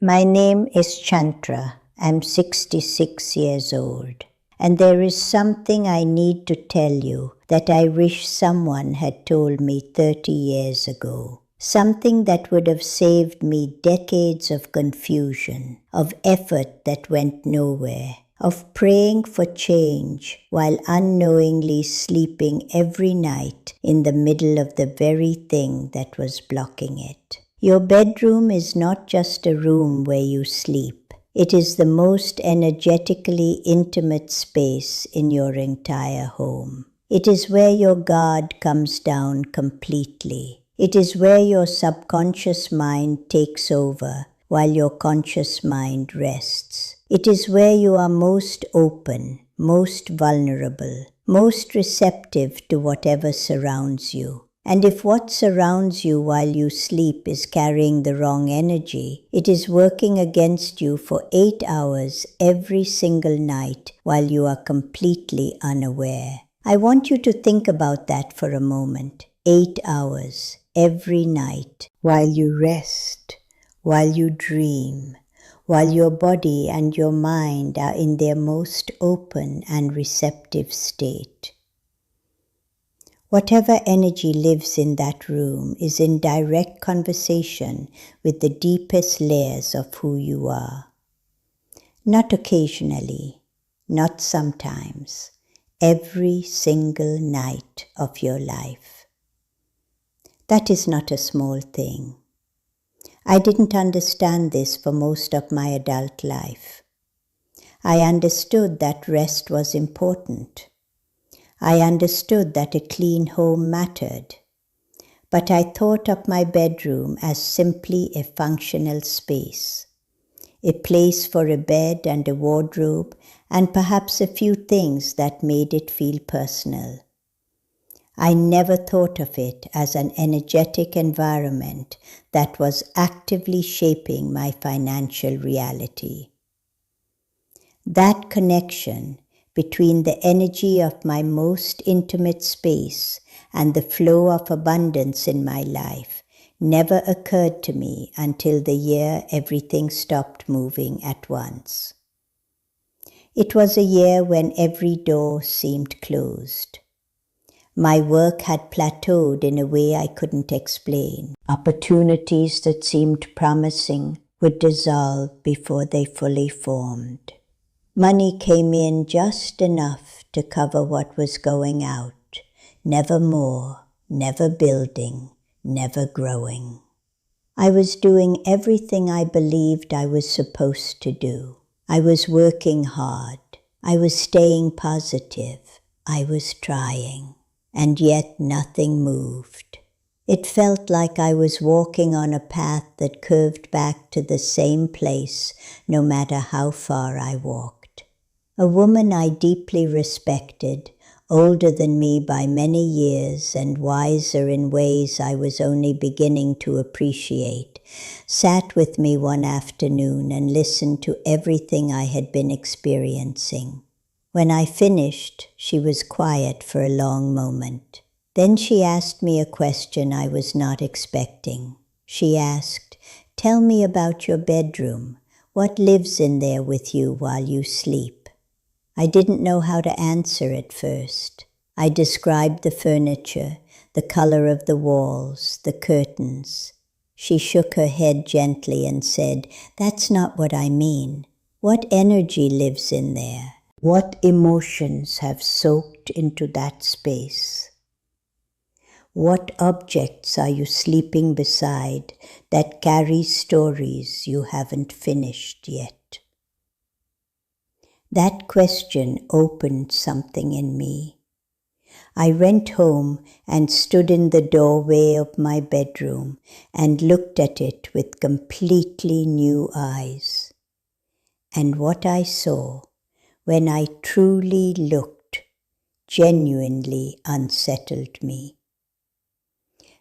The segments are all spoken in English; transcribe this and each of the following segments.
My name is Chantra. I'm 66 years old. And there is something I need to tell you that I wish someone had told me 30 years ago. Something that would have saved me decades of confusion, of effort that went nowhere, of praying for change while unknowingly sleeping every night in the middle of the very thing that was blocking it. Your bedroom is not just a room where you sleep. It is the most energetically intimate space in your entire home. It is where your guard comes down completely. It is where your subconscious mind takes over while your conscious mind rests. It is where you are most open, most vulnerable, most receptive to whatever surrounds you. And if what surrounds you while you sleep is carrying the wrong energy, it is working against you for 8 hours every single night while you are completely unaware. I want you to think about that for a moment. 8 hours every night while you rest, while you dream, while your body and your mind are in their most open and receptive state. Whatever energy lives in that room is in direct conversation with the deepest layers of who you are. Not occasionally, not sometimes, every single night of your life. That is not a small thing. I didn't understand this for most of my adult life. I understood that rest was important. I understood that a clean home mattered. But I thought of my bedroom as simply a functional space, a place for a bed and a wardrobe and perhaps a few things that made it feel personal. I never thought of it as an energetic environment that was actively shaping my financial reality. That connection between the energy of my most intimate space and the flow of abundance in my life never occurred to me until the year everything stopped moving at once. It was a year when every door seemed closed. My work had plateaued in a way I couldn't explain. Opportunities that seemed promising would dissolve before they fully formed. Money came in just enough to cover what was going out, never more, never building, never growing. I was doing everything I believed I was supposed to do. I was working hard. I was staying positive. I was trying. And yet nothing moved. It felt like I was walking on a path that curved back to the same place no matter how far I walked. A woman I deeply respected, older than me by many years and wiser in ways I was only beginning to appreciate, sat with me one afternoon and listened to everything I had been experiencing. When I finished, she was quiet for a long moment. Then she asked me a question I was not expecting. She asked, "Tell me about your bedroom. What lives in there with you while you sleep?" I didn't know how to answer at first. I described the furniture, the color of the walls, the curtains. She shook her head gently and said, "That's not what I mean. What energy lives in there? What emotions have soaked into that space? What objects are you sleeping beside that carry stories you haven't finished yet?" That question opened something in me. I went home and stood in the doorway of my bedroom and looked at it with completely new eyes. And what I saw, when I truly looked, genuinely unsettled me.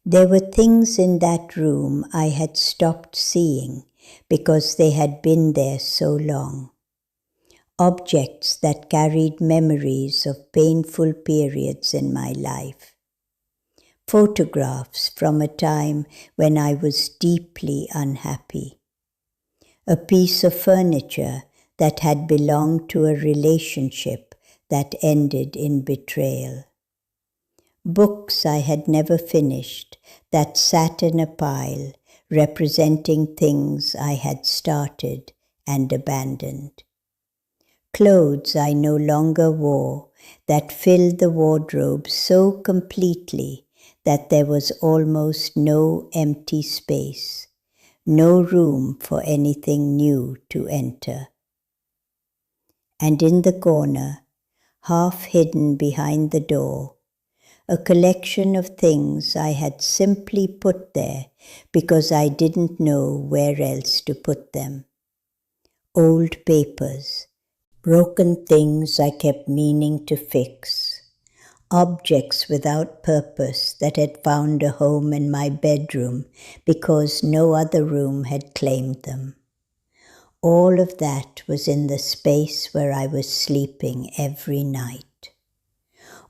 There were things in that room I had stopped seeing because they had been there so long. Objects that carried memories of painful periods in my life. Photographs from a time when I was deeply unhappy. a piece of furniture that had belonged to a relationship that ended in betrayal. Books I had never finished that sat in a pile, representing things I had started and abandoned. Clothes I no longer wore that filled the wardrobe so completely that there was almost no empty space, no room for anything new to enter. And in the corner, half hidden behind the door, a collection of things I had simply put there because I didn't know where else to put them. Old papers, broken things I kept meaning to fix, objects without purpose that had found a home in my bedroom because no other room had claimed them. All of that was in the space where I was sleeping every night.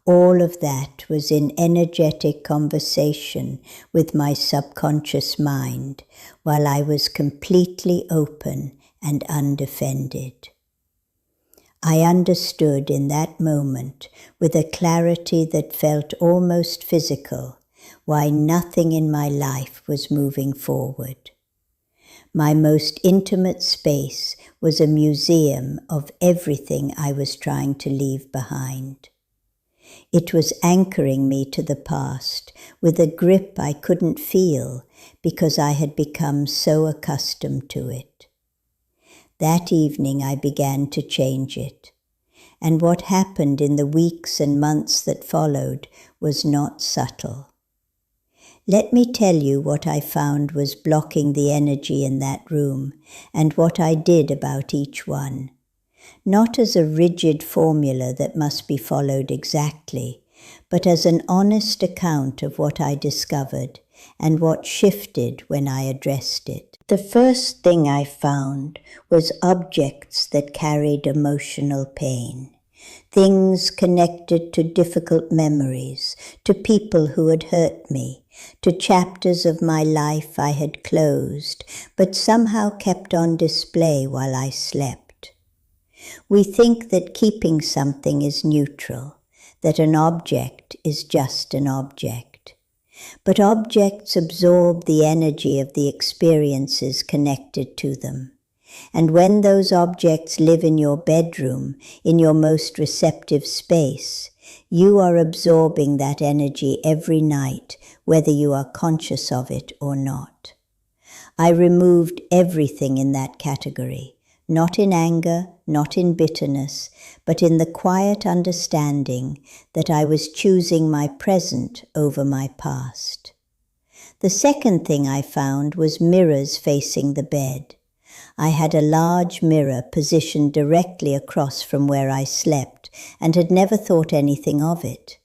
All of that was in energetic conversation with my subconscious mind while I was completely open and undefended. I understood in that moment with a clarity that felt almost physical why nothing in my life was moving forward. My most intimate space was a museum of everything I was trying to leave behind. It was anchoring me to the past with a grip I couldn't feel because I had become so accustomed to it. That evening I began to change it, and what happened in the weeks and months that followed was not subtle. Let me tell you what I found was blocking the energy in that room and what I did about each one. Not as a rigid formula that must be followed exactly, but as an honest account of what I discovered and what shifted when I addressed it. The first thing I found was objects that carried emotional pain. Things connected to difficult memories, to people who had hurt me, to chapters of my life I had closed, but somehow kept on display while I slept. We think that keeping something is neutral, that an object is just an object. But objects absorb the energy of the experiences connected to them. And when those objects live in your bedroom, in your most receptive space, you are absorbing that energy every night, whether you are conscious of it or not. I removed everything in that category, not in anger, not in bitterness, but in the quiet understanding that I was choosing my present over my past. The second thing I found was mirrors facing the bed. I had a large mirror positioned directly across from where I slept and had never thought anything of it.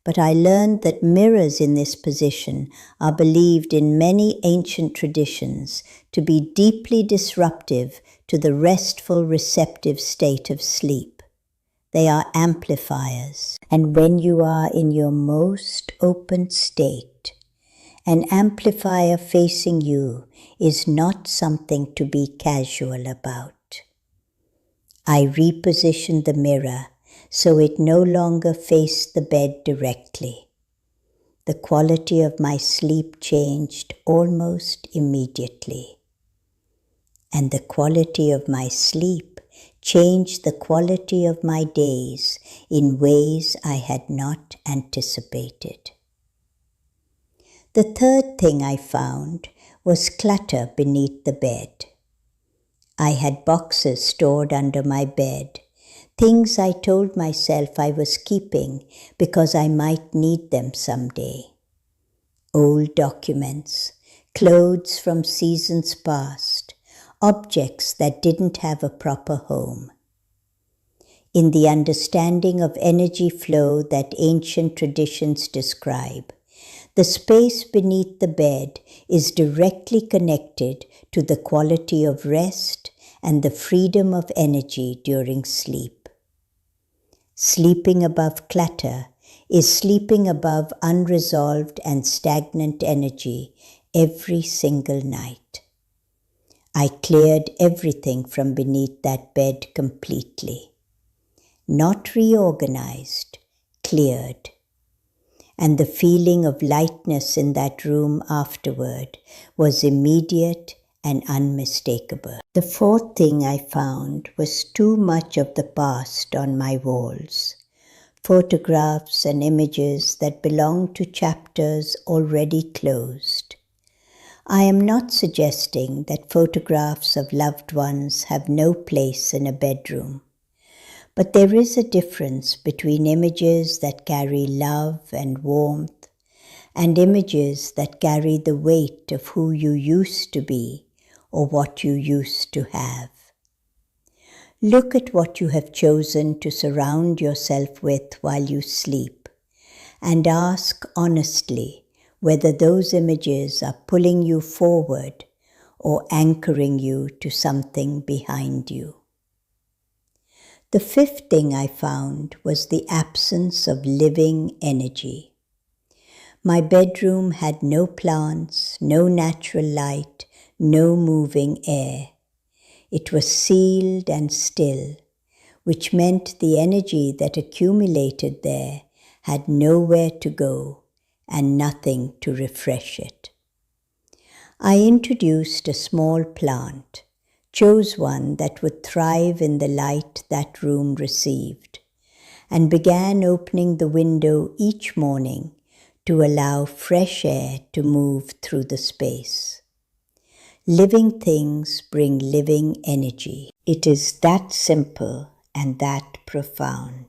But I learned that mirrors in this position are believed in many ancient traditions to be deeply disruptive to the restful, receptive state of sleep. They are amplifiers, and when you are in your most open state, an amplifier facing you is not something to be casual about. I repositioned the mirror so it no longer faced the bed directly. The quality of my sleep changed almost immediately. And the quality of my sleep changed the quality of my days in ways I had not anticipated. The third thing I found was clutter beneath the bed. I had boxes stored under my bed, things I told myself I was keeping because I might need them someday. Old documents, clothes from seasons past, objects that didn't have a proper home. In the understanding of energy flow that ancient traditions describe, the space beneath the bed is directly connected to the quality of rest and the freedom of energy during sleep. Sleeping above clutter is sleeping above unresolved and stagnant energy every single night. I cleared everything from beneath that bed completely. Not reorganized, cleared. And the feeling of lightness in that room afterward was immediate and unmistakable. The fourth thing I found was too much of the past on my walls. Photographs and images that belonged to chapters already closed. I am not suggesting that photographs of loved ones have no place in a bedroom, but there is a difference between images that carry love and warmth and images that carry the weight of who you used to be or what you used to have. Look at what you have chosen to surround yourself with while you sleep, and ask honestly whether those images are pulling you forward or anchoring you to something behind you. The fifth thing I found was the absence of living energy. My bedroom had no plants, no natural light, no moving air. It was sealed and still, which meant the energy that accumulated there had nowhere to go and nothing to refresh it. I introduced a small plant, chose one that would thrive in the light that room received, and began opening the window each morning to allow fresh air to move through the space. Living things bring living energy. It is that simple and that profound.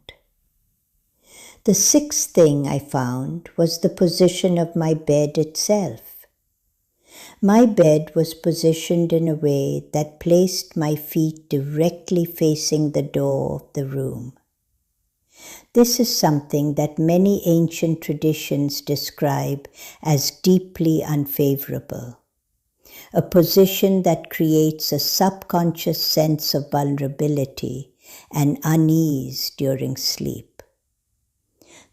The sixth thing I found was the position of my bed itself. My bed was positioned in a way that placed my feet directly facing the door of the room. This is something that many ancient traditions describe as deeply unfavorable. A position that creates a subconscious sense of vulnerability and unease during sleep.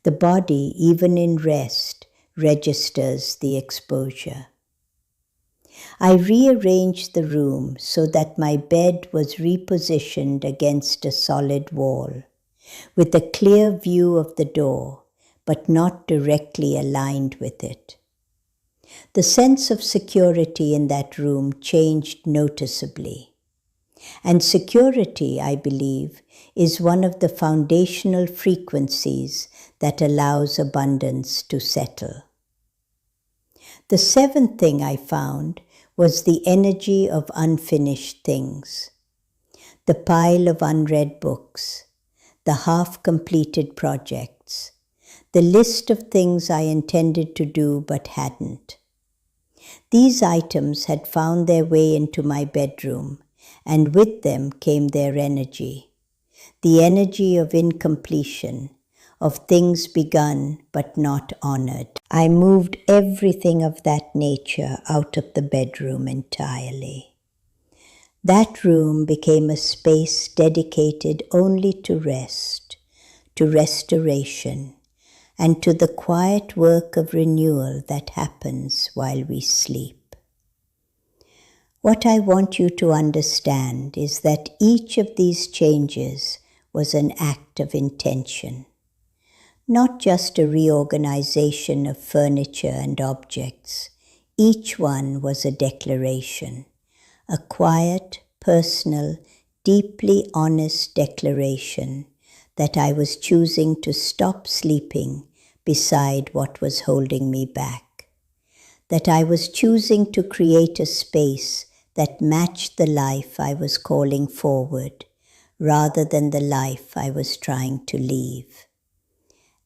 The body, even in rest, registers the exposure. I rearranged the room so that my bed was repositioned against a solid wall, with a clear view of the door, but not directly aligned with it. The sense of security in that room changed noticeably. And security, I believe, is one of the foundational frequencies that allows abundance to settle. The seventh thing I found was the energy of unfinished things. The pile of unread books, the half-completed projects, the list of things I intended to do but hadn't. These items had found their way into my bedroom, and with them came their energy, the energy of incompletion, of things begun but not honored. I moved everything of that nature out of the bedroom entirely. That room became a space dedicated only to rest, to restoration, and to the quiet work of renewal that happens while we sleep. What I want you to understand is that each of these changes was an act of intention, not just a reorganization of furniture and objects. Each one was a declaration, a quiet, personal, deeply honest declaration that I was choosing to stop sleeping beside what was holding me back, that I was choosing to create a space that matched the life I was calling forward, rather than the life I was trying to leave.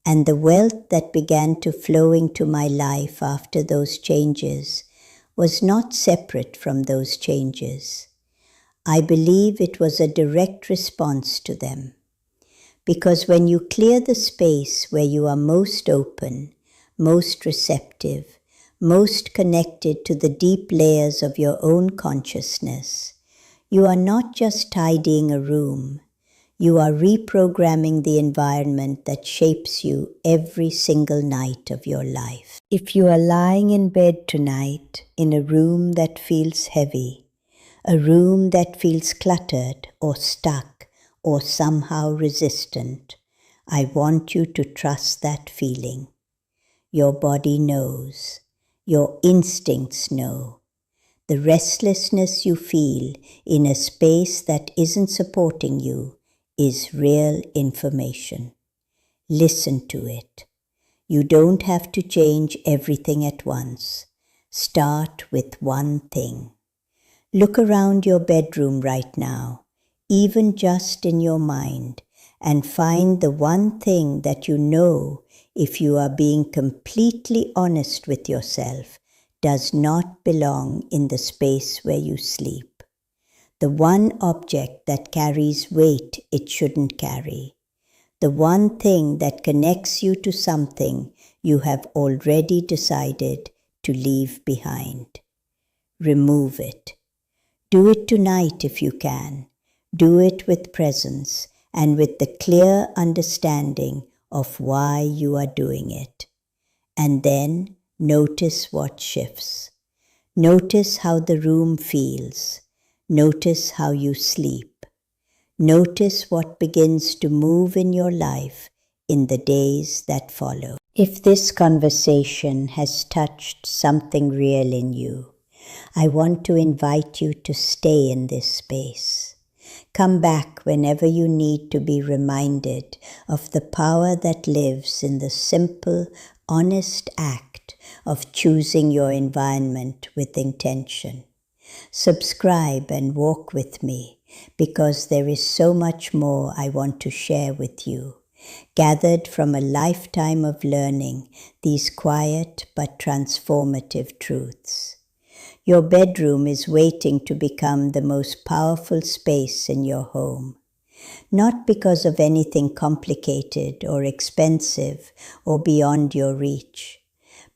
And the wealth that began to flow into my life after those changes was not separate from those changes. I believe it was a direct response to them. Because when you clear the space where you are most open, most receptive, most connected to the deep layers of your own consciousness, you are not just tidying a room, you are reprogramming the environment that shapes you every single night of your life. If you are lying in bed tonight in a room that feels heavy, a room that feels cluttered or stuck or somehow resistant, I want you to trust that feeling. Your body knows. Your instincts know. The restlessness you feel in a space that isn't supporting you is real information. Listen to it. You don't have to change everything at once. Start with one thing. Look around your bedroom right now, even just in your mind, and find the one thing that you know, if you are being completely honest with yourself, does not belong in the space where you sleep. The one object that carries weight it shouldn't carry. The one thing that connects you to something you have already decided to leave behind. Remove it. Do it tonight if you can. Do it with presence and with the clear understanding of why you are doing it. And then notice what shifts. Notice how the room feels. Notice how you sleep. Notice what begins to move in your life in the days that follow. If this conversation has touched something real in you, I want to invite you to stay in this space. Come back whenever you need to be reminded of the power that lives in the simple, honest act of choosing your environment with intention. Subscribe and walk with me, because there is so much more I want to share with you, gathered from a lifetime of learning these quiet but transformative truths. Your bedroom is waiting to become the most powerful space in your home, not because of anything complicated or expensive or beyond your reach,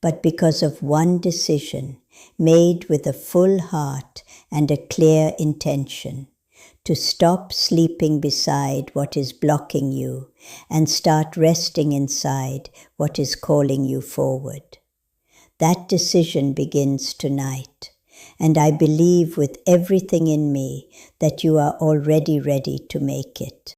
but because of one decision made with a full heart and a clear intention, to stop sleeping beside what is blocking you and start resting inside what is calling you forward. That decision begins tonight, and I believe with everything in me that you are already ready to make it.